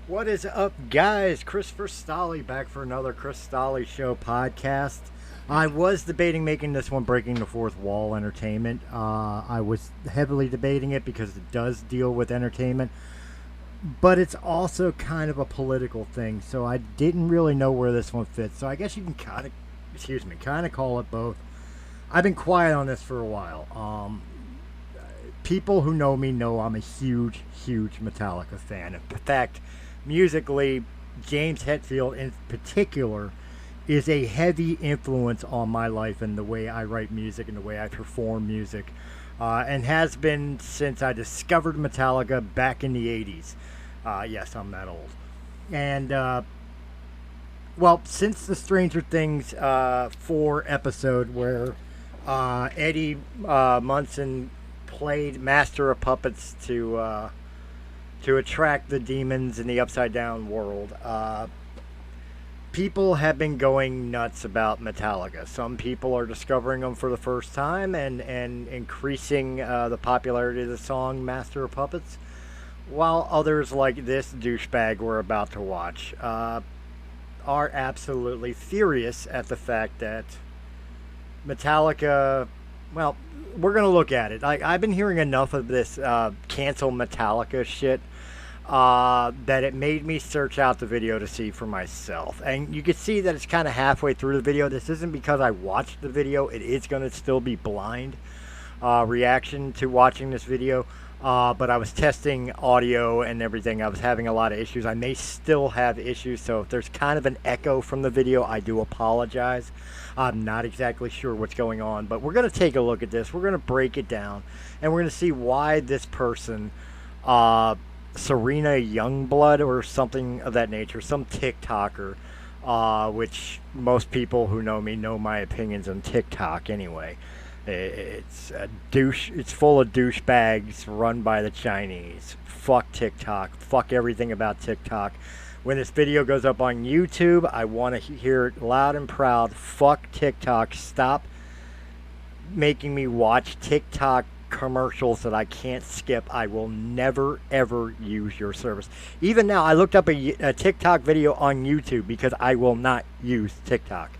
What is up, guys? Christopher Stolle back for another Chris Stolle Show podcast. I was debating making this one breaking the fourth wall entertainment. I was heavily debating it because it does deal with entertainment, but it's also kind of a political thing, so I didn't really know where this one fits. So I guess you can kind of call it both. I've been quiet on this for a while. People who know me know I'm a huge Metallica fan. In fact, musically, James Hetfield in particular is a heavy influence on my life and the way I write music and the way I perform music, and has been since I discovered Metallica back in the 80s. Yes, I'm that old. And, well, since the Stranger Things 4 episode where Eddie Munson played Master of Puppets to attract the demons in the Upside Down world, people have been going nuts about Metallica. Some people are discovering them for the first time and increasing the popularity of the song Master of Puppets, while others, like this douchebag we're about to watch, are absolutely furious at the fact that Metallica, well, we're going to look at it. I've been hearing enough of this cancel Metallica shit that it made me search out the video to see for myself. And you can see that it's kind of halfway through the video. This isn't because I watched the video. It is going to still be blind reaction to watching this video. But I was testing audio and everything. I was having a lot of issues. I may still have issues, so if there's kind of an echo from the video, I do apologize. I'm not exactly sure what's going on, but we're going to take a look at this. We're going to break it down, and we're going to see why this person, Serena Youngblood or something of that nature, some TikToker, which most people who know me know my opinions on TikTok anyway. It's a douche. It's full of douchebags run by the Chinese. Fuck TikTok. Fuck everything about TikTok. When this video goes up on YouTube, I want to hear it loud and proud. Fuck TikTok. Stop making me watch TikTok commercials that I can't skip. I will never ever use your service. Even now, I looked up a TikTok video on YouTube because I will not use TikTok.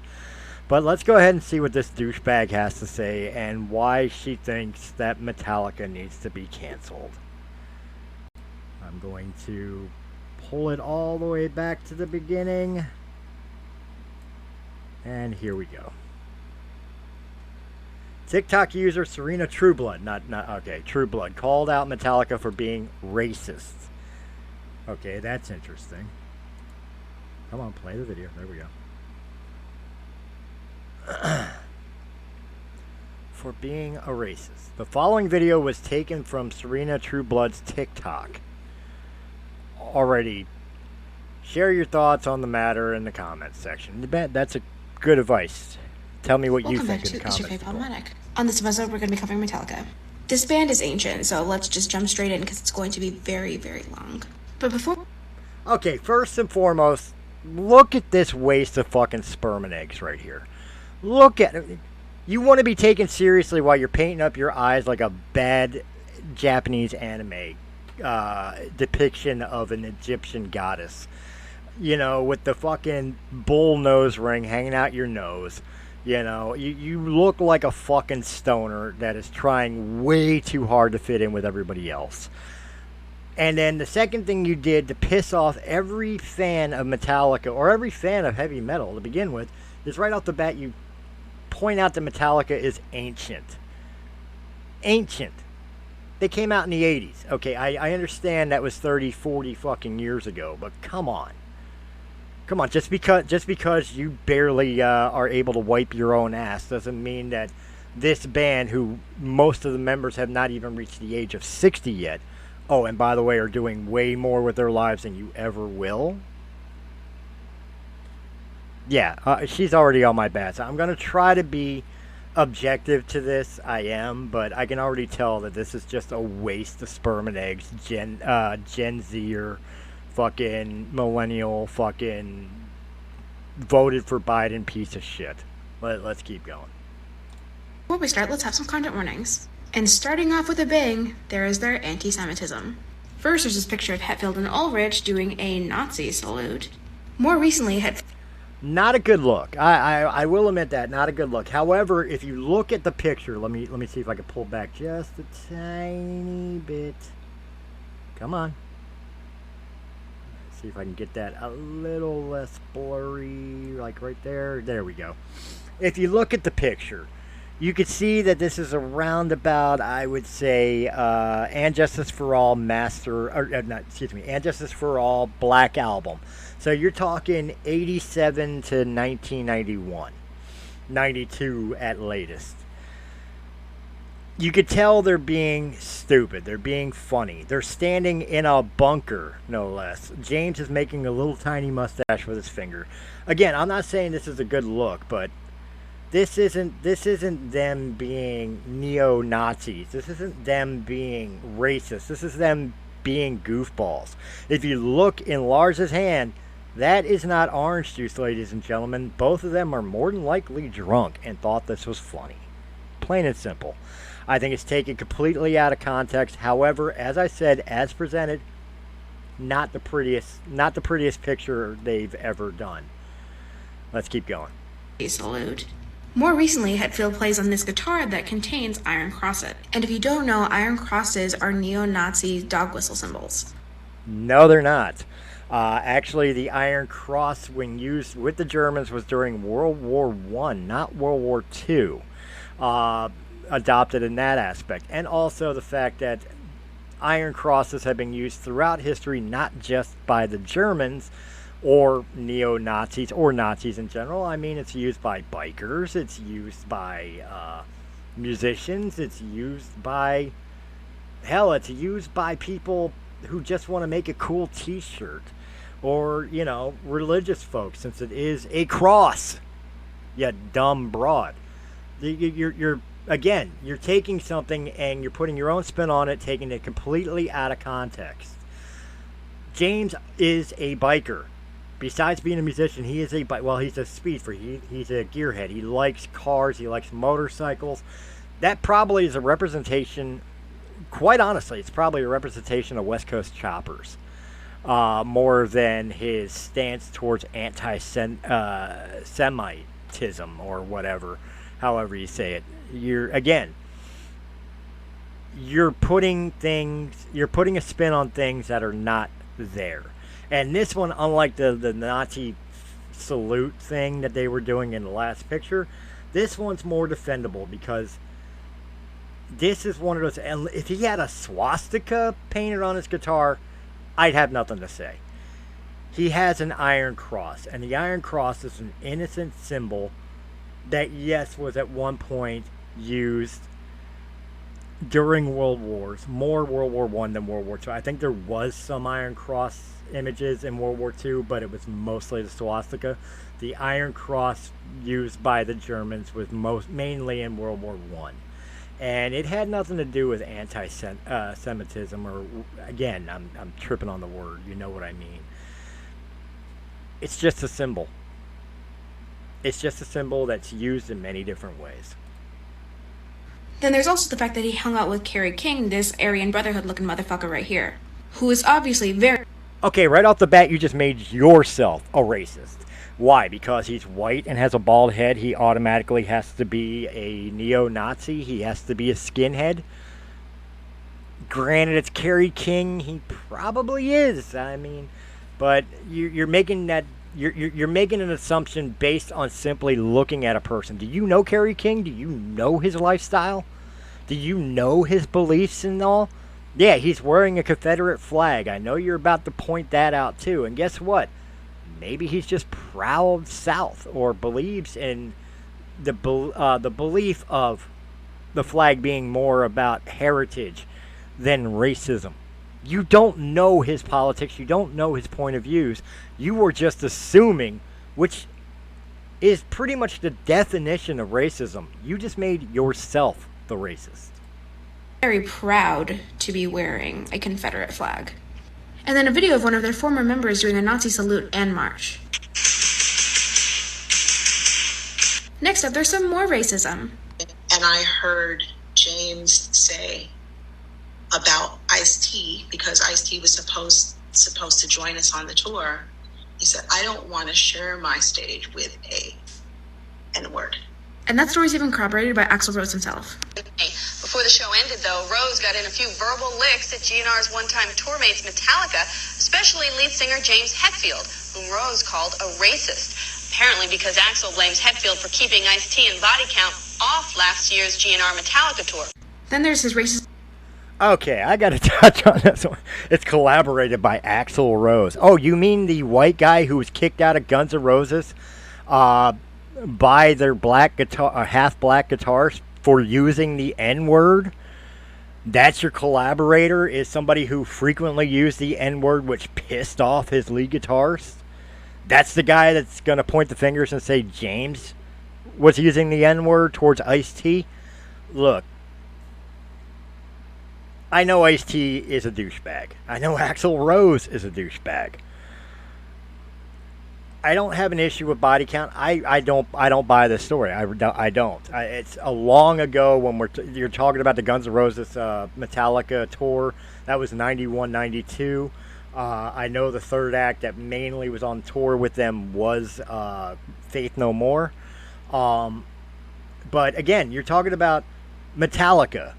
But let's go ahead and see what this douchebag has to say and why she thinks that Metallica needs to be canceled. I'm going to pull it all the way back to the beginning. And here we go. TikTok user Serena Trueblood, Trueblood, called out Metallica for being racist. Okay, that's interesting. Come on, play the video. There we go. For being a racist. The following video was taken from Serena Trueblood's TikTok. Already, share your thoughts on the matter in the comments section. That's a good advice. Tell me what you think in the comments. On this episode, we're going to be covering Metallica. This band is ancient, so let's just jump straight in because it's going to be very, very long. But before... Okay, first and foremost, look at this waste of fucking sperm and eggs right here. Look at it. You want to be taken seriously while you're painting up your eyes like a bad Japanese anime depiction of an Egyptian goddess. You know, with the fucking bull nose ring hanging out your nose. You know, you look like a fucking stoner that is trying way too hard to fit in with everybody else. And then the second thing you did to piss off every fan of Metallica or every fan of heavy metal to begin with is right off the bat you point out that Metallica is ancient. Ancient. They came out in the 80s. Okay, I understand that was 30, 40 fucking years ago, but come on. Come on, just because you barely are able to wipe your own ass doesn't mean that this band, who most of the members have not even reached the age of 60 yet, oh, and by the way, are doing way more with their lives than you ever will. Yeah, she's already on my bad. So I'm gonna try to be objective to this. I am, but I can already tell that this is just a waste of sperm and eggs. Gen Z or fucking millennial fucking voted for Biden piece of shit. Let's keep going. Before we start, let's have some content warnings. And starting off with a bang, there is their anti-Semitism. First, there's this picture of Hetfield and Ulrich doing a Nazi salute. More recently, Not a good look. I will admit that, not a good look. However, if you look at the picture, let me see if I can pull back just a tiny bit. Come on. See if I can get that a little less blurry, like right there. There we go. If you look at the picture, you could see that this is a roundabout, I would say, And Justice for All master, or not, excuse me, And Justice for All Black Album. So you're talking 87 to 1991, 92 at latest. You could tell they're being stupid. They're being funny. They're standing in a bunker, no less. James is making a little tiny mustache with his finger. Again, I'm not saying this is a good look, but this isn't them being neo-Nazis. This isn't them being racist. This is them being goofballs. If you look in Lars's hand, that is not orange juice, ladies and gentlemen. Both of them are more than likely drunk and thought this was funny. Plain and simple. I think it's taken completely out of context. However, as I said, as presented, not the prettiest picture they've ever done. Let's keep going. salute. More recently, Hetfield plays on this guitar that contains iron crosses. And if you don't know, iron crosses are neo-Nazi dog whistle symbols. No, they're not. Actually, the Iron Cross, when used with the Germans, was during World War One, not World War Two. Adopted in that aspect, and also the fact that Iron Crosses have been used throughout history, not just by the Germans or neo-Nazis or Nazis in general. I mean, it's used by bikers, it's used by musicians, it's used by, hell, it's used by people who just want to make a cool t-shirt, or, you know, religious folks, since it is a cross. You dumb broad. You're again, you're taking something and you're putting your own spin on it, taking it completely out of context. James is a biker. Besides being a musician, he is a well, he's a speed freak. He's a gearhead. He likes cars. He likes motorcycles. That probably is a representation. Quite honestly, it's probably a representation of West Coast choppers, more than his stance towards anti-Semitism or whatever, however you say it. You're putting a spin on things that are not there. And this one, unlike the Nazi salute thing that they were doing in the last picture, this one's more defendable because this is one of those, and if he had a swastika painted on his guitar, I'd have nothing to say. He has an iron cross, and the iron cross is an innocent symbol that, yes, was at one point used during World Wars, more World War One than World War Two. I think there was some Iron Cross images in World War Two, but it was mostly the swastika. The Iron Cross used by the Germans was mainly in World War One, and it had nothing to do with anti-Semitism, or, again, I'm tripping on the word. You know what I mean? It's just a symbol. It's just a symbol that's used in many different ways. Then there's also the fact that he hung out with Kerry King, this Aryan Brotherhood looking motherfucker right here, who is obviously very... Okay, right off the bat, you just made yourself a racist. Why? Because he's white and has a bald head, he automatically has to be a neo-Nazi? He has to be a skinhead? Granted, it's Kerry King, he probably is. I mean, but you're making that... You're making an assumption based on simply looking at a person. Do you know Kerry King? Do you know his lifestyle? Do you know his beliefs and all? Yeah, he's wearing a Confederate flag. I know you're about to point that out too. And guess what? Maybe he's just proud South or believes in the belief of the flag being more about heritage than racism. You don't know his politics. You don't know his point of views. You were just assuming, which is pretty much the definition of racism. You just made yourself the racist. Very proud to be wearing a Confederate flag. And then a video of one of their former members doing a Nazi salute and march. Next up, there's some more racism. And I heard James say about Ice-T, because Ice-T was supposed to join us on the tour. He said, I don't want to share my stage with a N-word. And that story's even corroborated by Axl Rose himself. Before the show ended, though, Rose got in a few verbal licks at GNR's one-time tour mates Metallica, especially lead singer James Hetfield, whom Rose called a racist. Apparently because Axl blames Hetfield for keeping Ice-T and Body Count off last year's GNR Metallica tour. Then there's his racist... Okay, I gotta touch on this one. It's collaborated by Axl Rose. Oh, you mean the white guy who was kicked out of Guns N' Roses by their black guitar, half-black guitars for using the N-word? That's your collaborator, is somebody who frequently used the N-word, which pissed off his lead guitarist? That's the guy that's going to point the fingers and say James was using the N-word towards Ice-T? Look, I know Ice-T is a douchebag. I know Axl Rose is a douchebag. I don't have an issue with Body Count. I don't buy this story. I don't. It's a long ago when you're talking about the Guns N' Roses Metallica tour. That was 91, 92. I know the third act that mainly was on tour with them was Faith No More. But again, you're talking about Metallica,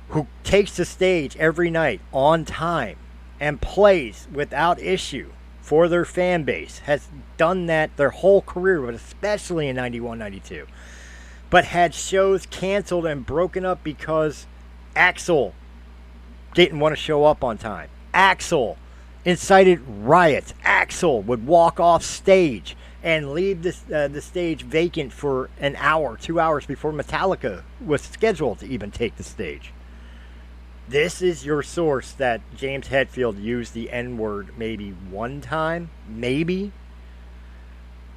who takes the stage every night on time and plays without issue for their fan base, has done that their whole career, but especially in 91, 92. But had shows canceled and broken up because Axl didn't want to show up on time. Axl incited riots. Axl would walk off stage and leave the stage vacant for an hour, 2 hours before Metallica was scheduled to even take the stage. This is your source that James Hetfield used the N-word maybe one time, maybe.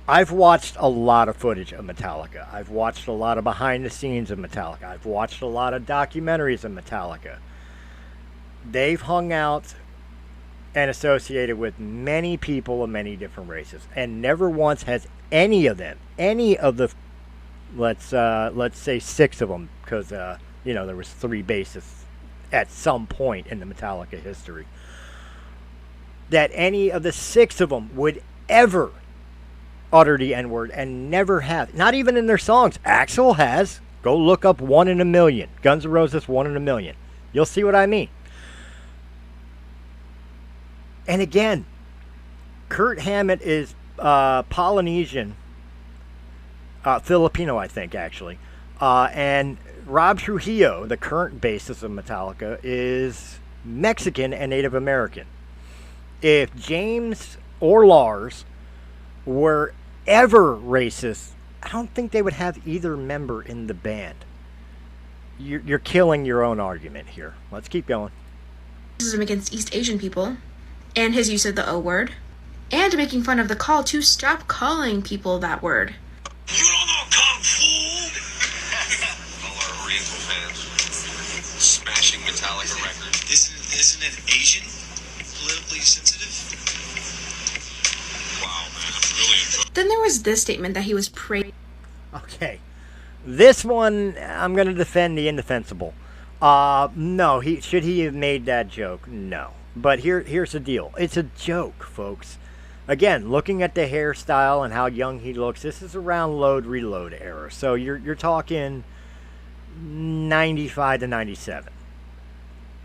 I've watched a lot of footage of Metallica. I've watched a lot of behind the scenes of Metallica. I've watched a lot of documentaries of Metallica. They've hung out and associated with many people of many different races, and never once has any of them, any of the, let's say 6 of them, because there was 3 bassists at some point in the Metallica history, that any of the 6 of them would ever utter the N-word, and never have. Not even in their songs. Axl has. Go look up 1 in a Million. Guns N' Roses 1 in a Million. You'll see what I mean. And again, Kurt Hammett is Polynesian, Filipino, I think, actually. And Rob Trujillo, the current bassist of Metallica, is Mexican and Native American. If James or Lars were ever racist, I don't think they would have either member in the band. You're killing your own argument here. Let's keep going. Racism against East Asian people, and his use of the O word, and making fun of the call to stop calling people that word. You don't know Kung Fu! All our Oriental fans smashing Metallica records. Isn't it Asian? Politically sensitive? Wow, man, I'm really enjoying. Then there was this statement that he was praised. Okay. This one, I'm going to defend the indefensible. No, should he have made that joke? No. But here's the deal. It's a joke, folks. Again, looking at the hairstyle and how young he looks, this is around load reload era. So you're talking 95 to 97.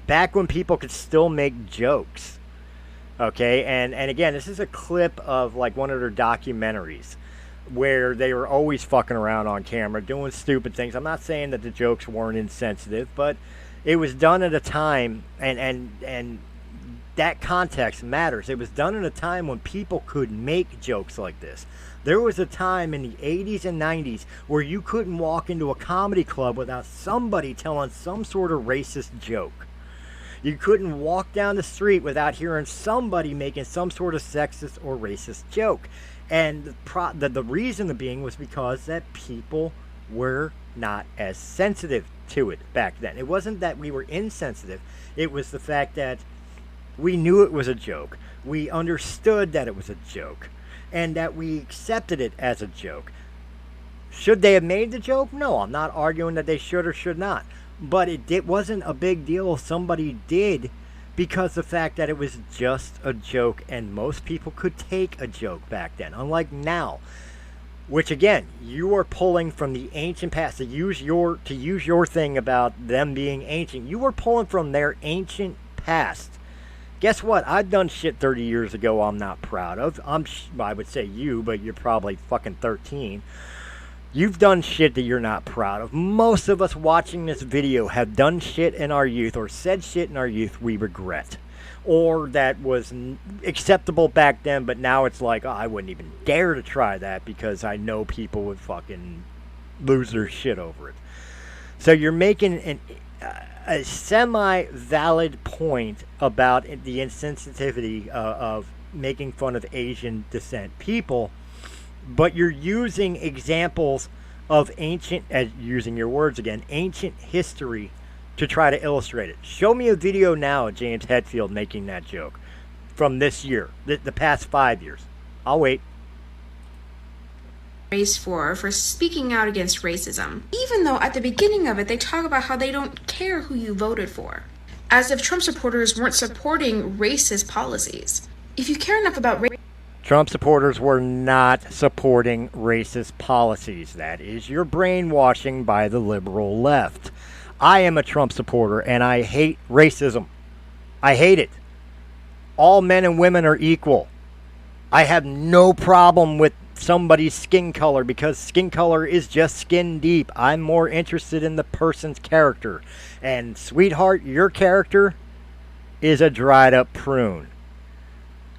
Back when people could still make jokes. Okay, and again, this is a clip of like one of their documentaries where they were always fucking around on camera doing stupid things. I'm not saying that the jokes weren't insensitive, but it was done at a time and that context matters. It was done in a time when people could make jokes like this. There was a time in the 80s and 90s where you couldn't walk into a comedy club without somebody telling some sort of racist joke. You couldn't walk down the street without hearing somebody making some sort of sexist or racist joke. And the reason being was because that people were not as sensitive to it back then. It wasn't that we were insensitive. It was the fact that we knew it was a joke. We understood that it was a joke. And that we accepted it as a joke. Should they have made the joke? No, I'm not arguing that they should or should not. But it wasn't a big deal if somebody did, because the fact that it was just a joke and most people could take a joke back then. Unlike now, which again, you are pulling from the ancient past to use your thing about them being ancient. You are pulling from their ancient past. Guess what? I've done shit 30 years ago I'm not proud of. I would say you, but you're probably fucking 13. You've done shit that you're not proud of. Most of us watching this video have done shit in our youth or said shit in our youth we regret. Or that was acceptable back then, but now it's like, oh, I wouldn't even dare to try that because I know people would fucking lose their shit over it. So you're making a semi-valid point about the insensitivity of making fun of Asian descent people, but you're using examples of ancient, using your words again, ancient history to try to illustrate it. Show me a video now of James Hetfield making that joke from this year, the past 5 years. I'll wait. Race for speaking out against racism, even though at the beginning of it they talk about how they don't care who you voted for, as if Trump supporters weren't supporting racist policies. If you care enough about Trump supporters were not supporting racist policies. That is your brainwashing by the liberal left. I am a Trump supporter and I hate racism. I hate it. All men and women are equal. I have no problem with somebody's skin color because skin color is just skin deep. I'm more interested in the person's character. And sweetheart, your character is a dried up prune.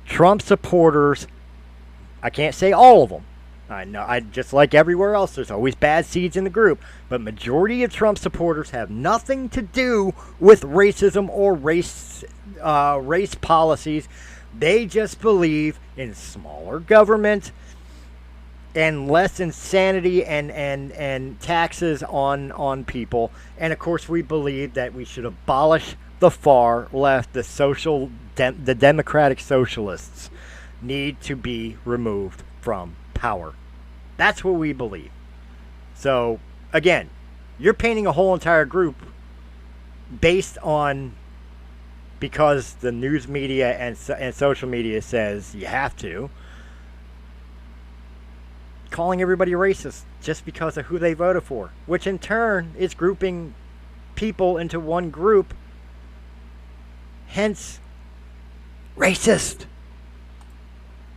Trump supporters, I can't say all of them. I know, just like everywhere else, there's always bad seeds in the group. But majority of Trump supporters have nothing to do with racism or race policies. They just believe in smaller government and less insanity and taxes on people. And of course, we believe that we should abolish the far left. The democratic socialists need to be removed from power. That's what we believe. So again, you're painting a whole entire group based on, because the news media and social media says you have to, calling everybody racist just because of who they voted for, which in turn is grouping people into one group, hence racist.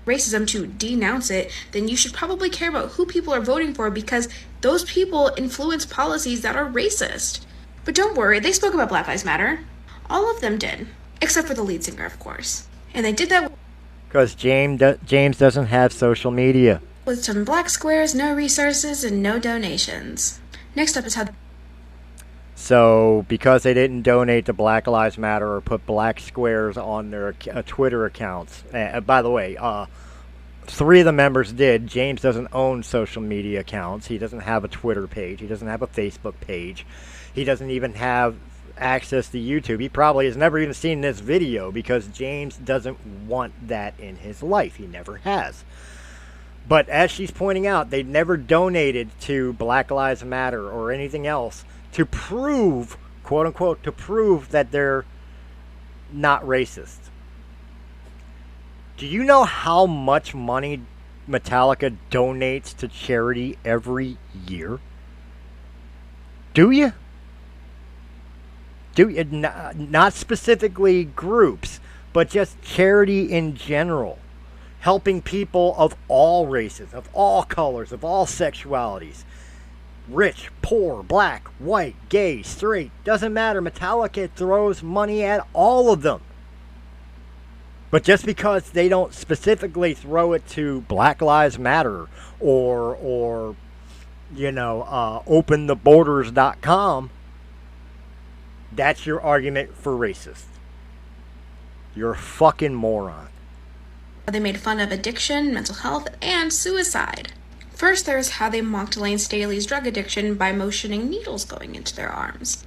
Racism to denounce it, then you should probably care about who people are voting for, because those people influence policies that are racist. But don't worry, they spoke about Black Lives Matter. All of them did, except for the lead singer, of course. And they did that because James doesn't have social media. With some black squares, no resources, and no donations. Next up is how... So, because they didn't donate to Black Lives Matter or put black squares on their Twitter accounts. By the way, 3 of the members did. James doesn't own social media accounts. He doesn't have a Twitter page. He doesn't have a Facebook page. He doesn't even have access to YouTube. He probably has never even seen this video because James doesn't want that in his life. He never has. But as she's pointing out, they never donated to Black Lives Matter or anything else to prove, quote unquote, to prove that they're not racist. Do you know how much money Metallica donates to charity every year? Do you? Not specifically groups, but just charity in general. Helping people of all races, of all colors, of all sexualities. Rich, poor, black, white, gay, straight, doesn't matter. Metallica throws money at all of them. But just because they don't specifically throw it to Black Lives Matter or opentheborders.com, that's your argument for racist. You're a fucking moron. They made fun of addiction, mental health, and suicide. First, there's how they mocked Lane Staley's drug addiction by motioning needles going into their arms.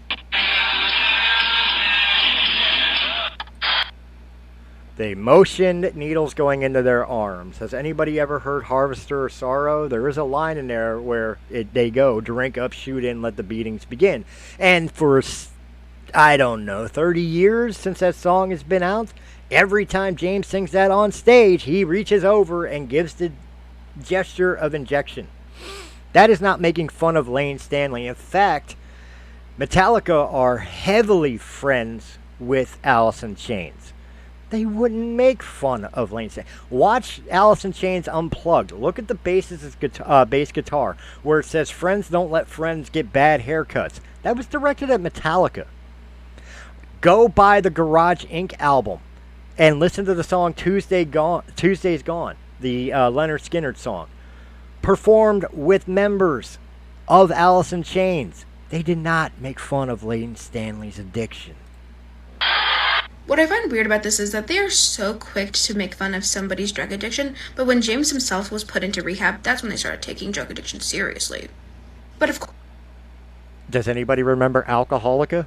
They motioned needles going into their arms. Has anybody ever heard Harvester of Sorrow? There is a line in there where they go, drink up, shoot in, let the beatings begin. And for, I don't know, 30 years since that song has been out, every time James sings that on stage, he reaches over and gives the gesture of injection. That is not making fun of Lane Stanley. In fact, Metallica are heavily friends with Alice in Chains. They wouldn't make fun of Lane Stanley. Watch Alice in Chains Unplugged. Look at the bass guitar where it says, "Friends don't let friends get bad haircuts." That was directed at Metallica. Go buy the Garage Inc. album and listen to the song Tuesday's Gone, the Leonard Skinner song, performed with members of Alice in Chains. They did not make fun of Lane Stanley's addiction. What I find weird about this is that they are so quick to make fun of somebody's drug addiction, but when James himself was put into rehab, that's when they started taking drug addiction seriously. But of course... Does anybody remember Alcoholica?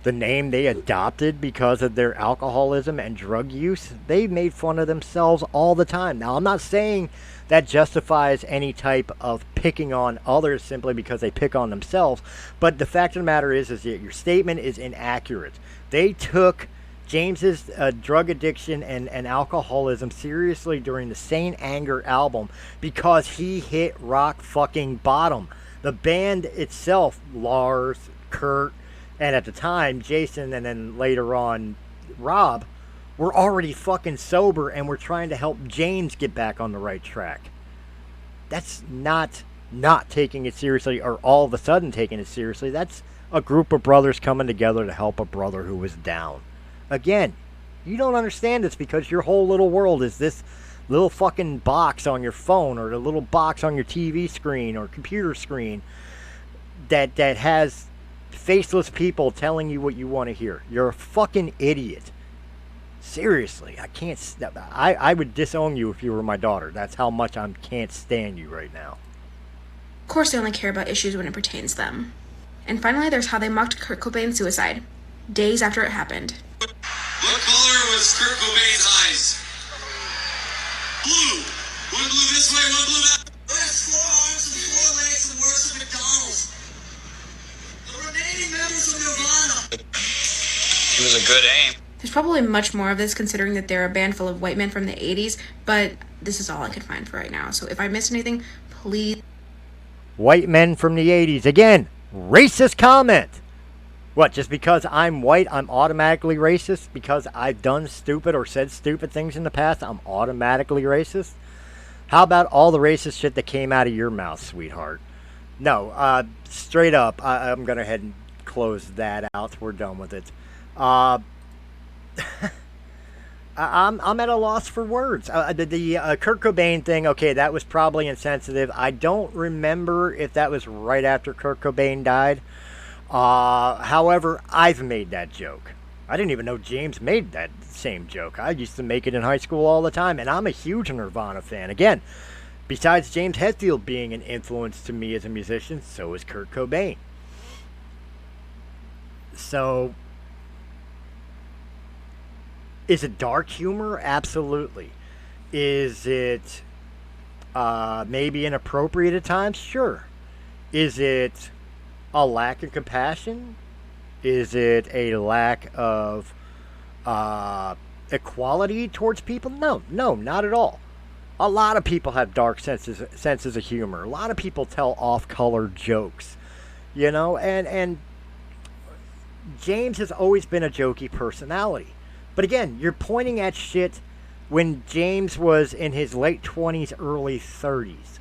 The name they adopted because of their alcoholism and drug use? They made fun of themselves all the time. Now, I'm not saying that justifies any type of picking on others simply because they pick on themselves, but the fact of the matter is that your statement is inaccurate. They took James's drug addiction and alcoholism seriously during the Saint Anger album because he hit rock fucking bottom. The band itself, Lars, Kurt, and at the time Jason, and then later on Rob, were already fucking sober and were trying to help James get back on the right track. That's not taking it seriously or all of a sudden taking it seriously. That's a group of brothers coming together to help a brother who was down. Again, you don't understand this because your whole little world is this little fucking box on your phone or the little box on your TV screen or computer screen that has faceless people telling you what you want to hear. You're a fucking idiot. Seriously, I would disown you if you were my daughter. That's how much I can't stand you right now. Of course, they only care about issues when it pertains to them. And finally, there's how they mocked Kurt Cobain's suicide, days after it happened. What color was Kurt Cobain's eyes? Blue. One blue this way, one blue that. Who has 4 arms and 4 legs and works at McDonald's? The remaining members of Nirvana. It was a good aim. There's probably much more of this considering that they're a band full of white men from the 80s, but this is all I could find for right now. So if I missed anything, please... White men from the 80s. Again, racist comment. What, just because I'm white, I'm automatically racist? Because I've done stupid or said stupid things in the past, I'm automatically racist? How about all the racist shit that came out of your mouth, sweetheart? No, straight up, I'm going to head and close that out. We're done with it. I'm at a loss for words. The Kurt Cobain thing, okay, that was probably insensitive. I don't remember if that was right after Kurt Cobain died. However, I've made that joke. I didn't even know James made that same joke. I used to make it in high school all the time, and I'm a huge Nirvana fan. Again, besides James Hetfield being an influence to me as a musician, so is Kurt Cobain. So, is it dark humor? Absolutely. Is it maybe inappropriate at times? Sure. Is it a lack of compassion? Is it a lack of equality towards people? No, not at all. A lot of people have dark senses of humor. A lot of people tell off-color jokes, you know, and James has always been a jokey personality. But again, you're pointing at shit when James was in his late 20s, early 30s,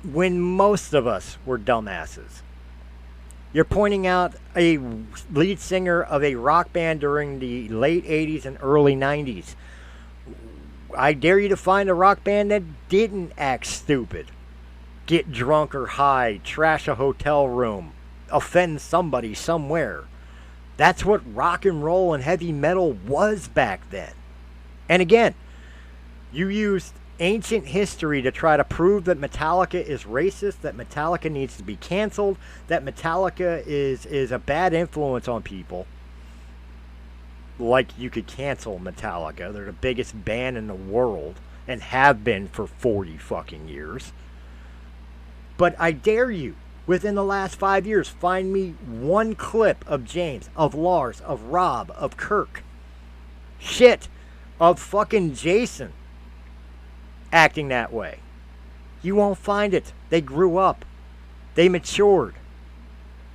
when most of us were dumbasses. You're pointing out a lead singer of a rock band during the late 80s and early 90s. I dare you to find a rock band that didn't act stupid, get drunk or high, trash a hotel room, offend somebody somewhere. That's what rock and roll and heavy metal was back then. And again, you used ancient history to try to prove that Metallica is racist, that Metallica needs to be canceled, that Metallica is a bad influence on people. Like you could cancel Metallica. They're the biggest band in the world and have been for 40 fucking years. But I dare you, within the last 5 years, find me one clip of James, of Lars, of Rob, of Kirk. Shit, of fucking Jason acting that way. You won't find it. They grew up. They matured.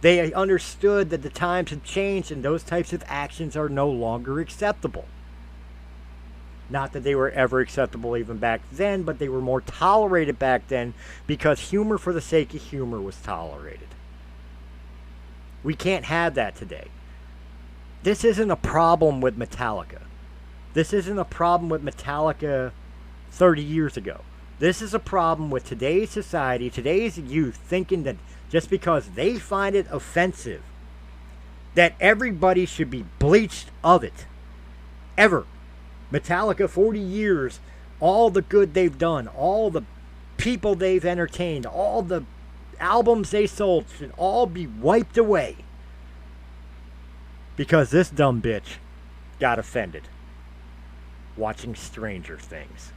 They understood that the times have changed and those types of actions are no longer acceptable. Not that they were ever acceptable even back then, but they were more tolerated back then because humor for the sake of humor was tolerated. We can't have that today. This isn't a problem with Metallica. This isn't a problem with Metallica 30 years ago. This is a problem with today's society, today's youth, thinking that just because they find it offensive, that everybody should be bleached of it. Ever. Metallica, 40 years, all the good they've done, all the people they've entertained, all the albums they sold should all be wiped away. Because this dumb bitch got offended watching Stranger Things.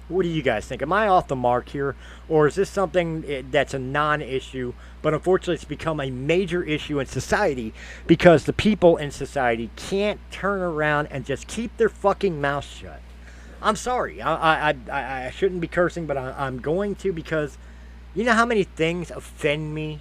What do you guys think? Am I off the mark here? Or is this something that's a non-issue, but unfortunately it's become a major issue in society because the people in society can't turn around and just keep their fucking mouth shut? I'm sorry. I shouldn't be cursing, but I'm going to, because you know how many things offend me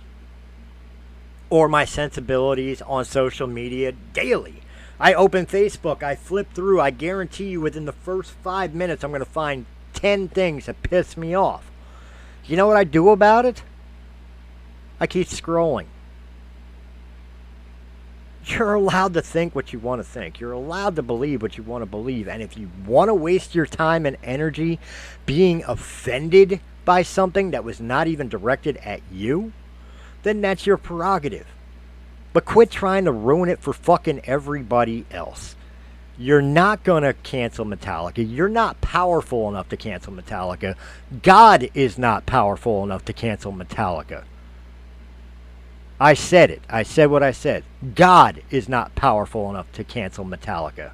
or my sensibilities on social media daily? I open Facebook, I flip through, I guarantee you within the first 5 minutes I'm going to find 10 things that piss me off. You know what I do about it? I keep scrolling. You're allowed to think what you want to think. You're allowed to believe what you want to believe. And if you want to waste your time and energy being offended by something that was not even directed at you, then that's your prerogative. But quit trying to ruin it for fucking everybody else. You're not going to cancel Metallica. You're not powerful enough to cancel Metallica. God is not powerful enough to cancel Metallica. I said it. I said what I said. God is not powerful enough to cancel Metallica.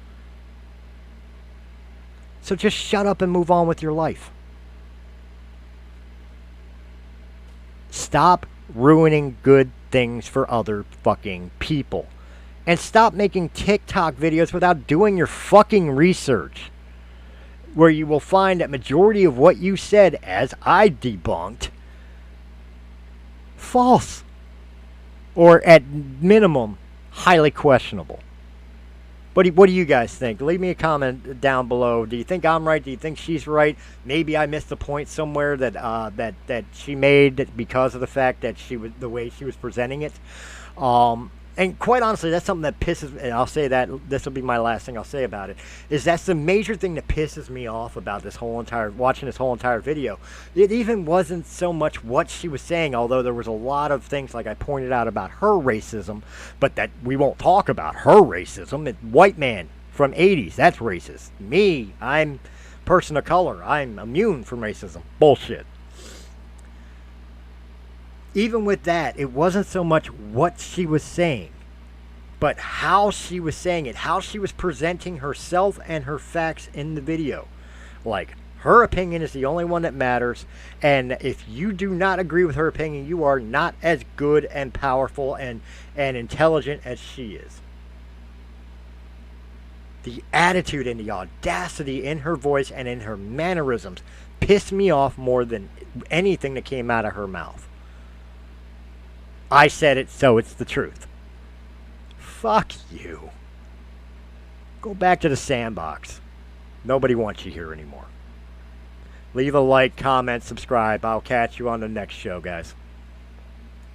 So just shut up and move on with your life. Stop ruining good things for other fucking people. And stop making TikTok videos without doing your fucking research. Where you will find that majority of what you said, as I debunked, false. Or at minimum, highly questionable. But what do you guys think? Leave me a comment down below. Do you think I'm right? Do you think she's right? Maybe I missed a point somewhere that she made because of the fact that she was the way she was presenting it. And quite honestly, that's something that pisses me, and I'll say that, this will be my last thing I'll say about it, is that's the major thing that pisses me off about this whole entire, watching this whole entire video. It even wasn't so much what she was saying, although there was a lot of things, like I pointed out, about her racism, but that we won't talk about her racism. It's white man from 80s, that's racist. Me, I'm person of color, I'm immune from racism. Bullshit. Even with that, it wasn't so much what she was saying, but how she was saying it, how she was presenting herself and her facts in the video. Like, her opinion is the only one that matters, and if you do not agree with her opinion, you are not as good and powerful and intelligent as she is. The attitude and the audacity in her voice and in her mannerisms pissed me off more than anything that came out of her mouth. I said it, so it's the truth. Fuck you. Go back to the sandbox. Nobody wants you here anymore. Leave a like, comment, subscribe. I'll catch you on the next show, guys.